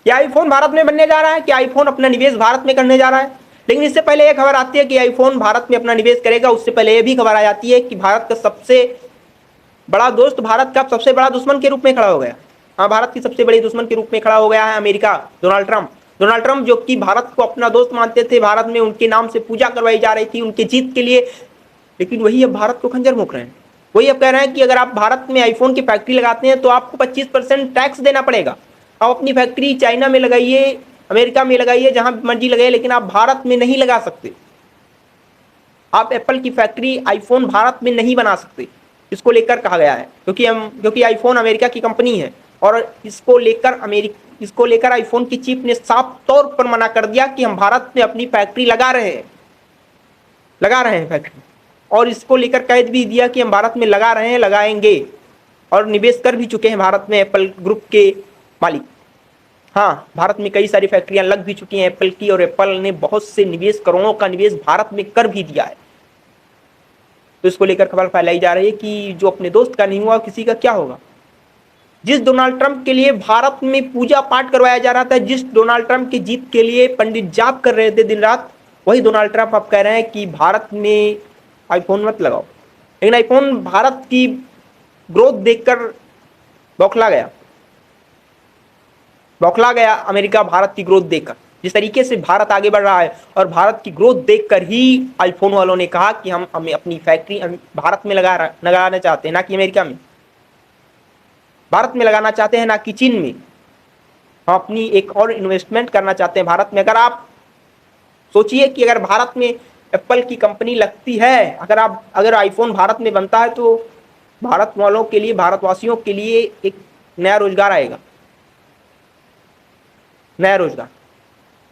क्या आईफोन भारत में बनने जा रहा है? क्या आईफोन अपना निवेश भारत में करने जा रहा है? लेकिन इससे पहले यह खबर आती है कि आईफोन भारत में अपना निवेश करेगा। उससे पहले यह भी खबर आ जाती है कि भारत का सबसे बड़ा दोस्त भारत का सबसे बड़ा दुश्मन के रूप में खड़ा हो गया। हाँ, भारत की सबसे बड़ी दुश्मन के रूप में खड़ा हो गया है America, Donald Trump. Donald Trump जो कि भारत को अपना दोस्त मानते थे, भारत में उनके नाम से पूजा करवाई जा रही थी उनके जीत के लिए, लेकिन वही अब भारत को खंजर भोंक रहे हैं। वही अब कह रहे हैं कि अगर आप भारत में आईफोन की फैक्ट्री लगाते हैं तो आपको 25% टैक्स देना पड़ेगा। आप अपनी फैक्ट्री चाइना में लगाइए, अमेरिका में लगाइए, जहां मर्जी लगाइए, लेकिन आप भारत में नहीं लगा सकते। आप एप्पल की फैक्ट्री आईफोन भारत में नहीं बना सकते, इसको लेकर कहा गया है, क्योंकि आईफोन अमेरिका की कंपनी है। और इसको लेकर आईफोन की चीफ ने साफ तौर पर मना कर दिया कि हम भारत में अपनी फैक्ट्री लगा रहे हैं फैक्ट्री। और इसको लेकर कह भी दिया कि हम भारत में लगा रहे हैं, लगाएंगे, और निवेश कर भी चुके हैं भारत में एप्पल ग्रुप के मालिक। हाँ, भारत में कई सारी फैक्ट्रियां लग भी चुकी हैं एप्पल की, और एप्पल ने बहुत से निवेश, करोड़ों का निवेश भारत में कर भी दिया है। तो इसको लेकर खबर फैलाई जा रही है कि जो अपने दोस्त का नहीं हुआ किसी का क्या होगा। जिस डोनाल्ड ट्रंप के लिए भारत में पूजा पाठ करवाया जा रहा था, जिस डोनाल्ड ट्रंप की जीत के लिए पंडित जाप कर रहे थे दिन रात, वही डोनाल्ड ट्रंप अब कह रहे हैं कि भारत में आईफोन मत लगाओ। लेकिन आईफोन भारत की ग्रोथ देखकर बौखला गया अमेरिका भारत की ग्रोथ देखकर। जिस तरीके से भारत आगे बढ़ रहा है, और भारत की ग्रोथ देखकर ही आईफोन वालों ने कहा कि हम अपनी फैक्ट्री भारत में लगाना चाहते हैं, ना कि अमेरिका में। भारत में लगाना चाहते हैं, ना कि चीन में। हम अपनी एक और इन्वेस्टमेंट करना चाहते हैं भारत में। अगर आप सोचिए कि अगर भारत में एप्पल की कंपनी लगती है, अगर आईफोन भारत में बनता है, तो भारत वालों के लिए, भारतवासियों के लिए एक नया रोजगार आएगा, नया रोजगार,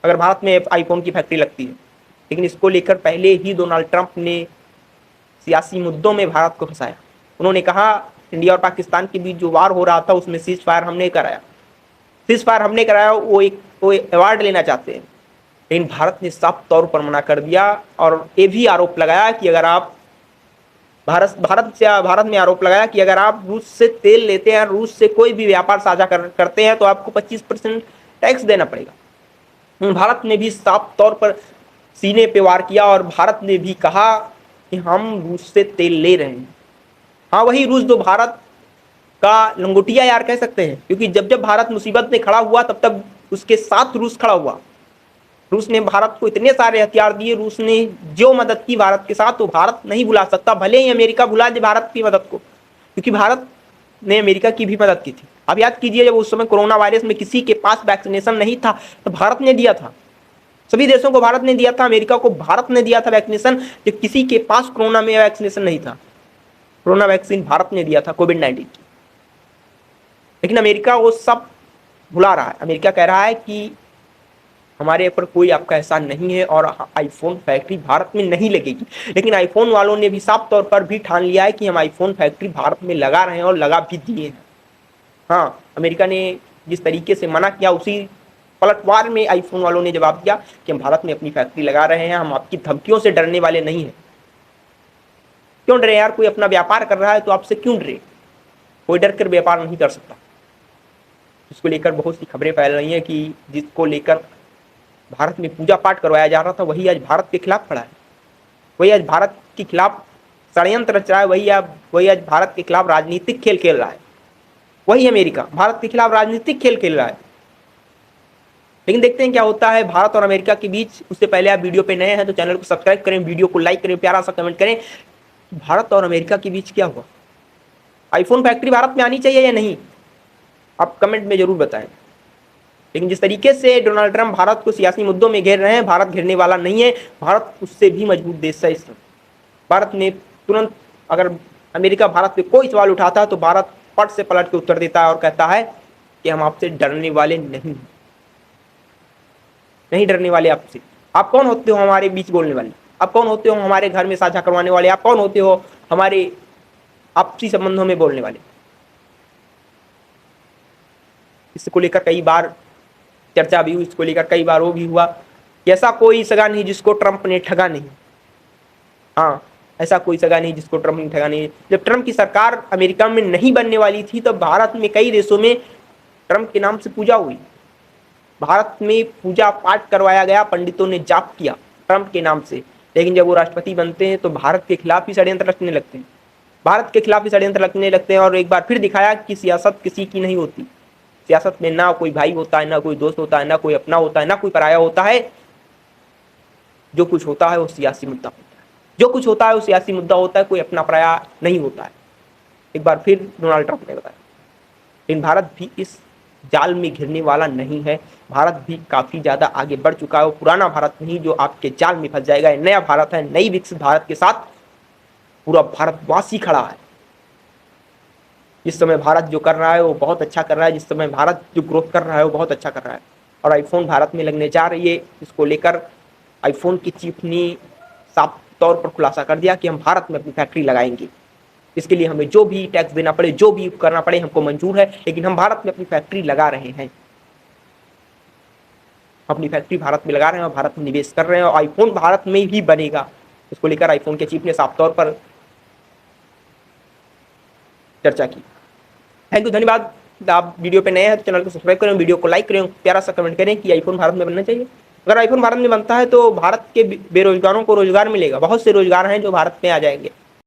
अगर भारत में आईफोन की फैक्ट्री लगती है। लेकिन इसको लेकर पहले ही डोनाल्ड ट्रंप ने सियासी मुद्दों में भारत को फंसाया। उन्होंने कहा इंडिया और पाकिस्तान के बीच जो वार हो रहा था उसमें सीज फायर हमने कराया, वो अवार्ड लेना चाहते हैं। लेकिन भारत ने साफ तौर पर मना कर दिया, और ये भी आरोप लगाया कि अगर आप भारत में आरोप लगाया कि अगर आप रूस से तेल लेते हैं, रूस से कोई भी व्यापार साझा करते हैं, तो आपको 25% टैक्स देना पड़ेगा। भारत ने भी साफ तौर पर सीने पे वार किया, और भारत ने भी कहा कि हम रूस से तेल ले रहे हैं। हाँ, वही रूस जो भारत का लंगोटिया यार कह सकते हैं, क्योंकि जब जब भारत मुसीबत में खड़ा हुआ तब तब उसके साथ रूस खड़ा हुआ। रूस ने भारत को इतने सारे हथियार दिए, रूस ने जो मदद की भारत के साथ, तो भारत नहीं भुला सकता। भले ही अमेरिका भुला दे भारत की मदद को, क्योंकि भारत ने अमेरिका की भी मदद की थी। अब याद कीजिए, जब उस समय कोरोना वायरस में किसी के पास वैक्सीनेशन नहीं था, तो भारत ने दिया था। सभी देशों को भारत ने दिया था, अमेरिका को भारत ने दिया था वैक्सीनेशन, जब किसी के पास कोरोना में वैक्सीनेशन नहीं था। कोरोना वैक्सीन भारत ने दिया था, कोविड-19 की। लेकिन अमेरिका वो सब भुला रहा है। अमेरिका कह रहा है कि हमारे ऊपर कोई आपका एहसान नहीं है, और आईफोन फैक्ट्री भारत में नहीं लगेगी। लेकिन आईफोन वालों ने भी साफ तौर पर भी ठान लिया है कि हम आईफोन फैक्ट्री भारत में लगा रहे हैं, और लगा भी दिए हैं। हाँ, अमेरिका ने जिस तरीके से मना किया, उसी पलटवार में आईफोन वालों ने जवाब दिया कि हम भारत में अपनी फैक्ट्री लगा रहे हैं, हम आपकी धमकियों से डरने वाले नहीं हैं। क्यों डरे यार? कोई अपना व्यापार कर रहा है तो आपसे क्यों डरे? कोई डर कर व्यापार नहीं कर सकता। इसको लेकर बहुत सी खबरें फैल रही हैं कि जिसको लेकर भारत में पूजा पाठ करवाया जा रहा था, वही आज भारत के खिलाफ खड़ा है, वही आज भारत के खिलाफ षड्यंत्र रच रहा है, वही आज भारत के खिलाफ राजनीतिक खेल खेल रहा है। वही अमेरिका भारत के खिलाफ राजनीतिक खेल खेल रहा है। लेकिन देखते हैं क्या होता है भारत और अमेरिका के बीच। उससे पहले आप वीडियो पे नए हैं तो चैनल को सब्सक्राइब करें, वीडियो को लाइक करें, प्यारा सा कमेंट करें। भारत और अमेरिका के बीच क्या हुआ? आईफोन फैक्ट्री भारत में आनी चाहिए या नहीं? आप कमेंट में जरूर बताएं। लेकिन जिस तरीके से डोनाल्ड ट्रंप भारत को सियासी मुद्दों में घेर रहे हैं, भारत घेरने वाला नहीं है। भारत उससे भी मजबूत देश है। इस भारत ने तुरंत, अगर अमेरिका भारत पे कोई सवाल उठाता है तो भारत पट से पलट के उत्तर देता है और कहता है कि हम आपसे डरने वाले नहीं डरने वाले आपसे। आप कौन होते हो हमारे बीच बोलने वाले? आप कौन होते हो हमारे घर में साझा करवाने वाले? आप कौन होते हो हमारे आपसी संबंधों में बोलने वाले? इसको लेकर कई बार चर्चा भी हुई, इसको लेकर कई बार वो भी हुआ कि ऐसा कोई सगा नहीं जिसको ट्रंप ने ठगा नहीं। हाँ, ऐसा कोई सगा नहीं जिसको ट्रंप ने ठगा नहीं। जब ट्रंप की सरकार अमेरिका में नहीं बनने वाली थी, तब भारत में कई देशों में ट्रंप के नाम से पूजा हुई। भारत में पूजा पाठ करवाया गया, पंडितों ने जाप किया ट्रंप के नाम से, लेकिन जब वो राष्ट्रपति बनते हैं तो भारत के खिलाफ ही षड्यंत्र रचने लगते हैं, भारत के खिलाफ ही षड्यंत्र रचने लगते हैं। और एक बार फिर दिखाया कि सियासत किसी की नहीं होती। सियासत में ना कोई भाई होता है, ना कोई दोस्त होता है, ना कोई अपना होता है, ना कोई पराया होता है। जो कुछ होता है वो सियासी मुद्दा होता है, जो कुछ होता है वो सियासी मुद्दा होता है, कोई अपना पराया नहीं होता है। एक बार फिर डोनाल्ड ट्रंप ने बताया। लेकिन भारत भी इस जाल में घिरने वाला नहीं है। भारत भी काफी ज्यादा आगे बढ़ चुका है। वो पुराना भारत नहीं जो आपके जाल में फंस जाएगा। ये नया भारत है, नई विकसित भारत के साथ पूरा भारतवासी खड़ा है। इस समय भारत जो कर रहा है वो बहुत अच्छा कर रहा है। जिस समय भारत जो ग्रोथ कर रहा है वो बहुत अच्छा कर रहा है। और आईफोन भारत में लगने जा रही है। इसको लेकर आईफोन की चीफ ने साफ तौर पर खुलासा कर दिया कि हम भारत में अपनी फैक्ट्री लगाएंगे। इसके लिए हमें जो भी टैक्स देना पड़े, जो भी करना पड़े, हमको मंजूर है, लेकिन हम भारत में अपनी फैक्ट्री लगा रहे हैं। अपनी फैक्ट्री भारत में लगा रहे हैं और भारत में निवेश कर रहे हैं और आईफोन भारत में ही बनेगा। इसको लेकर आईफोन के चीफ ने साफ तौर पर चर्चा की। थैंक यू, धन्यवाद। आप वीडियो पे नए हैं तो चैनल को सब्सक्राइब करें, वीडियो को लाइक करें, प्यारा सा कमेंट करें कि आईफोन भारत में बनना चाहिए। अगर आईफोन भारत में बनता है तो भारत के बेरोजगारों को रोजगार मिलेगा। बहुत से रोजगार हैं जो भारत में आ जाएंगे।